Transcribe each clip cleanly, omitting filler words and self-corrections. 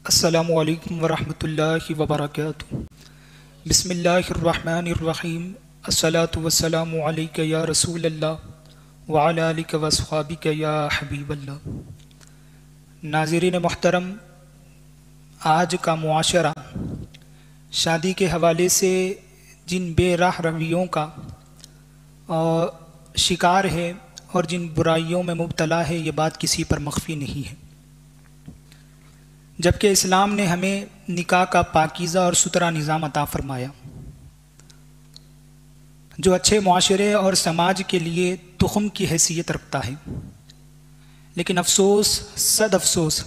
السلام علیکم ورحمۃ اللہ وبرکاتہ۔ بسم اللہ الرحمن الرحیم۔ الصلاۃ والسلام علیک یا رسول اللہ وعلی آلک واصحابک یا حبیب اللہ۔ ناظرین محترم، آج کا معاشرہ شادی کے حوالے سے جن بے راہ رویوں کا شکار ہے اور جن برائیوں میں مبتلا ہے، یہ بات کسی پر مخفی نہیں ہے۔ جبکہ اسلام نے ہمیں نکاح کا پاکیزہ اور ستھرا نظام عطا فرمایا، جو اچھے معاشرے اور سماج کے لیے تخم کی حیثیت رکھتا ہے، لیکن افسوس، صد افسوس،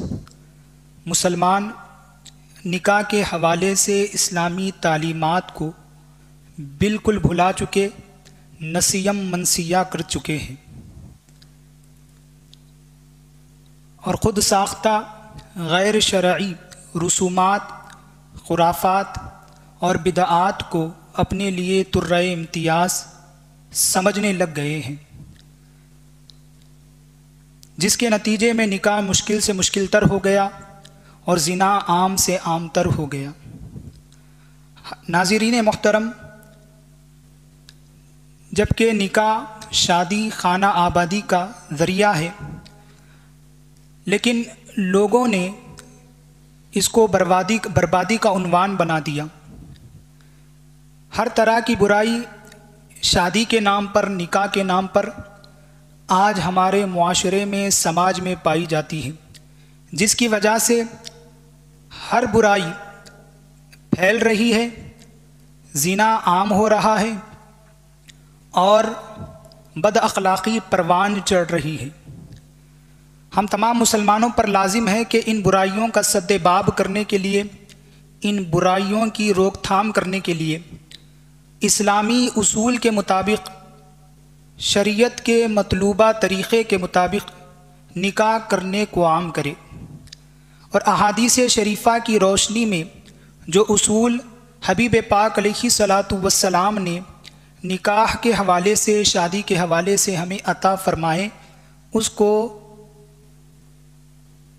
مسلمان نکاح کے حوالے سے اسلامی تعلیمات کو بالکل بھلا چکے، نسیم منسیہ کر چکے ہیں، اور خود ساختہ غیر شرعی رسومات، خرافات اور بدعات کو اپنے لیے طرۂ امتیاز سمجھنے لگ گئے ہیں، جس کے نتیجے میں نکاح مشکل سے مشکل تر ہو گیا اور زنا عام سے عام تر ہو گیا۔ ناظرین محترم، جبکہ نکاح شادی خانہ آبادی کا ذریعہ ہے، لیکن لوگوں نے اس کو بربادی کا عنوان بنا دیا۔ ہر طرح کی برائی شادی کے نام پر، نکاح کے نام پر آج ہمارے معاشرے میں، سماج میں پائی جاتی ہے، جس کی وجہ سے ہر برائی پھیل رہی ہے، زنا عام ہو رہا ہے اور بد اخلاقی پروان چڑھ رہی ہے۔ ہم تمام مسلمانوں پر لازم ہے کہ ان برائیوں کا سد باب کرنے کے لیے، ان برائیوں کی روک تھام کرنے کے لیے اسلامی اصول کے مطابق، شریعت کے مطلوبہ طریقے کے مطابق نکاح کرنے کو عام کرے، اور احادیث شریفہ کی روشنی میں جو اصول حبیب پاک علیہ الصلاۃ والسلام نے نکاح کے حوالے سے، شادی کے حوالے سے ہمیں عطا فرمائے،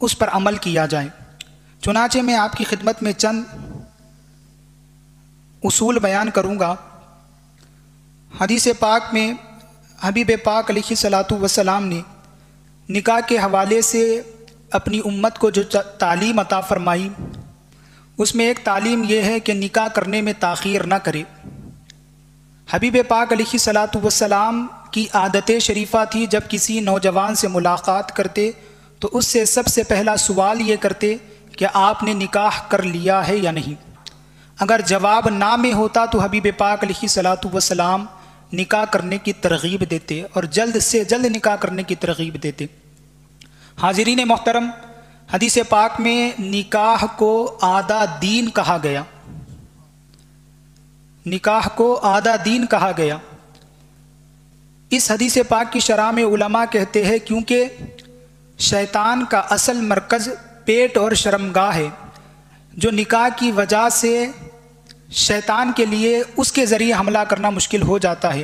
اس پر عمل کیا جائے۔ چنانچہ میں آپ کی خدمت میں چند اصول بیان کروں گا۔ حدیث پاک میں حبیب پاک علیہ الصلاۃ والسلام نے نکاح کے حوالے سے اپنی امت کو جو تعلیم عطا فرمائی، اس میں ایک تعلیم یہ ہے کہ نکاح کرنے میں تاخیر نہ کرے۔ حبیب پاک علیہ الصلاۃ والسلام کی عادت شریفہ تھی، جب کسی نوجوان سے ملاقات کرتے تو اس سے سب سے پہلا سوال یہ کرتے کہ آپ نے نکاح کر لیا ہے یا نہیں۔ اگر جواب نہ میں ہوتا تو حبیب پاک علیہ الصلاۃ والسلام نکاح کرنے کی ترغیب دیتے، اور جلد سے جلد نکاح کرنے کی ترغیب دیتے۔ حاضرین محترم، حدیث پاک میں نکاح کو آدھا دین کہا گیا، نکاح کو آدھا دین کہا گیا۔ اس حدیث پاک کی شرح میں علماء کہتے ہیں کیونکہ شیطان کا اصل مرکز پیٹ اور شرمگاہ ہے، جو نکاح کی وجہ سے شیطان کے لیے اس کے ذریعے حملہ کرنا مشکل ہو جاتا ہے،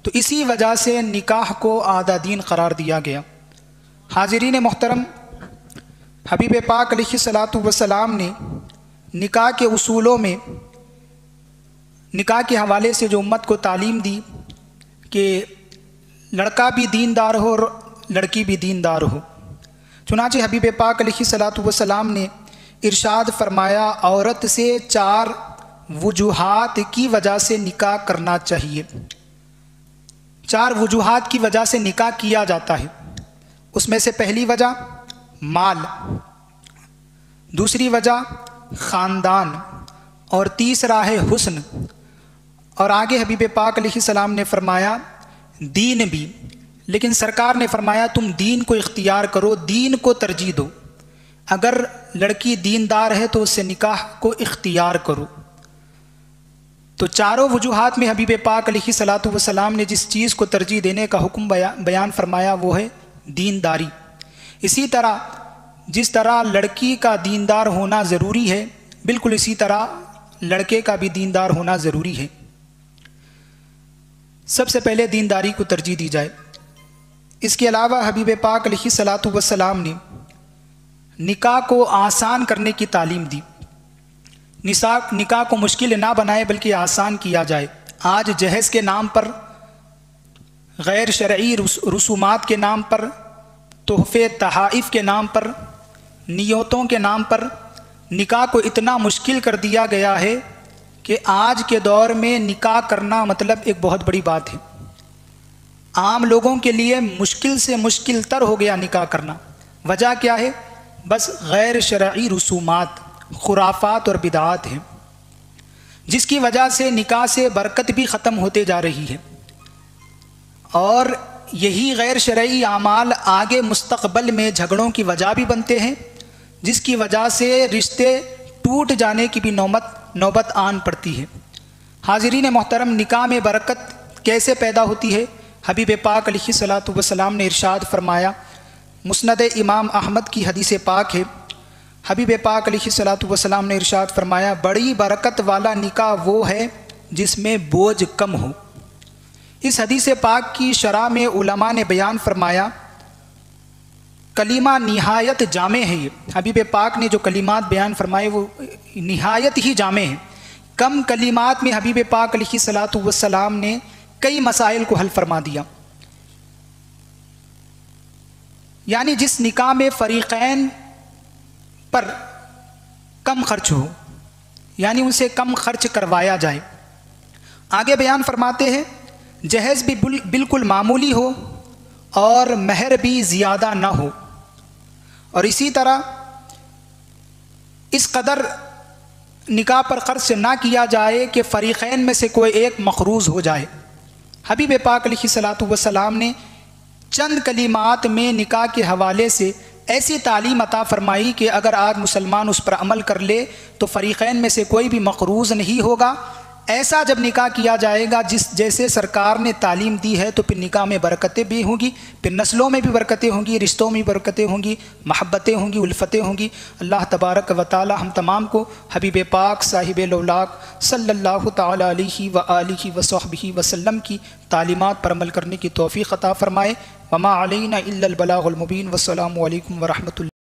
تو اسی وجہ سے نکاح کو آدھا دین قرار دیا گیا۔ حاضرین محترم، حبیب پاک علیہ الصلاۃ والسلام نے نکاح کے اصولوں میں، نکاح کے حوالے سے جو امت کو تعلیم دی کہ لڑکا بھی دیندار ہو اور لڑکی بھی دیندار ہو۔ چنانچہ حبیب پاک علیہ الصلاۃ والسلام نے ارشاد فرمایا، عورت سے 4 وجوہات کی وجہ سے نکاح کرنا چاہیے۔ 4 وجوہات کی وجہ سے نکاح کیا جاتا ہے۔ اس میں سے پہلی وجہ مال، دوسری وجہ خاندان، اور تیسرا ہے حسن، اور آگے حبیب پاک علیہ السلام نے فرمایا دین بھی، لیکن سرکار نے فرمایا تم دین کو اختیار کرو، دین کو ترجیح دو۔ اگر لڑکی دیندار ہے تو اس سے نکاح کو اختیار کرو۔ تو چاروں وجوہات میں حبیب پاک علیہ الصلاۃ والسلام نے جس چیز کو ترجیح دینے کا حکم بیان فرمایا وہ ہے دینداری۔ اسی طرح جس طرح لڑکی کا دیندار ہونا ضروری ہے، بالکل اسی طرح لڑکے کا بھی دیندار ہونا ضروری ہے۔ سب سے پہلے دینداری کو ترجیح دی جائے۔ اس کے علاوہ حبیب پاک علیہ الصلاۃ والسلام نے نکاح کو آسان کرنے کی تعلیم دی، نکاح کو مشکل نہ بنائے بلکہ آسان کیا جائے۔ آج جہیز کے نام پر، غیر شرعی رسومات کے نام پر، تحفے تحائف کے نام پر، نیتوں کے نام پر نکاح کو اتنا مشکل کر دیا گیا ہے کہ آج کے دور میں نکاح کرنا مطلب ایک بہت بڑی بات ہے۔ عام لوگوں کے لیے مشکل سے مشکل تر ہو گیا نکاح کرنا۔ وجہ کیا ہے؟ بس غیر شرعی رسومات، خرافات اور بدعات ہیں، جس کی وجہ سے نکاح سے برکت بھی ختم ہوتے جا رہی ہے، اور یہی غیر شرعی اعمال آگے مستقبل میں جھگڑوں کی وجہ بھی بنتے ہیں، جس کی وجہ سے رشتے ٹوٹ جانے کی بھی نوبت آن پڑتی ہے۔ حاضرین محترم، نکاح میں برکت کیسے پیدا ہوتی ہے؟ حبیب پاک علیہ الصلوۃ والسلام نے ارشاد فرمایا، مسند امام احمد کی حدیث پاک ہے، حبیب پاک علیہ الصلوۃ والسلام نے ارشاد فرمایا، بڑی برکت والا نکاح وہ ہے جس میں بوجھ کم ہو۔ اس حدیث پاک کی شرح میں علماء نے بیان فرمایا، کلمہ نہایت جامع ہے۔ یہ حبیب پاک نے جو کلمات بیان فرمائے وہ نہایت ہی جامع ہیں۔ کم کلمات میں حبیب پاک علیہ الصلوۃ والسلام نے کئی مسائل کو حل فرما دیا۔ یعنی جس نکاح میں فریقین پر کم خرچ ہو، یعنی ان سے کم خرچ کروایا جائے۔ آگے بیان فرماتے ہیں، جہیز بھی بالکل معمولی ہو اور مہر بھی زیادہ نہ ہو، اور اسی طرح اس قدر نکاح پر خرچ نہ کیا جائے کہ فریقین میں سے کوئی ایک مقروض ہو جائے۔ حبیب پاک علیہ الصلوۃ والسلام نے چند کلمات میں نکاح کے حوالے سے ایسی تعلیم عطا فرمائی کہ اگر آج مسلمان اس پر عمل کر لے تو فریقین میں سے کوئی بھی مقروض نہیں ہوگا۔ ایسا جب نکاح کیا جائے گا جیسے سرکار نے تعلیم دی ہے، تو پھر نکاح میں برکتیں بھی ہوں گی، پھر نسلوں میں بھی برکتیں ہوں گی، رشتوں میں بھی برکتیں ہوں گی، محبتیں ہوں گی، الفتیں ہوں گی۔ اللہ تبارک و تعالی ہم تمام کو حبیب پاک صاحب لولاک صلی اللہ تعالی علیہ وآلہ وصحبہ وسلم کی تعلیمات پر عمل کرنے کی توفیق عطا فرمائے۔ وما علینا الا البلاغ المبین۔ والسلام علیکم ورحمۃ اللہ۔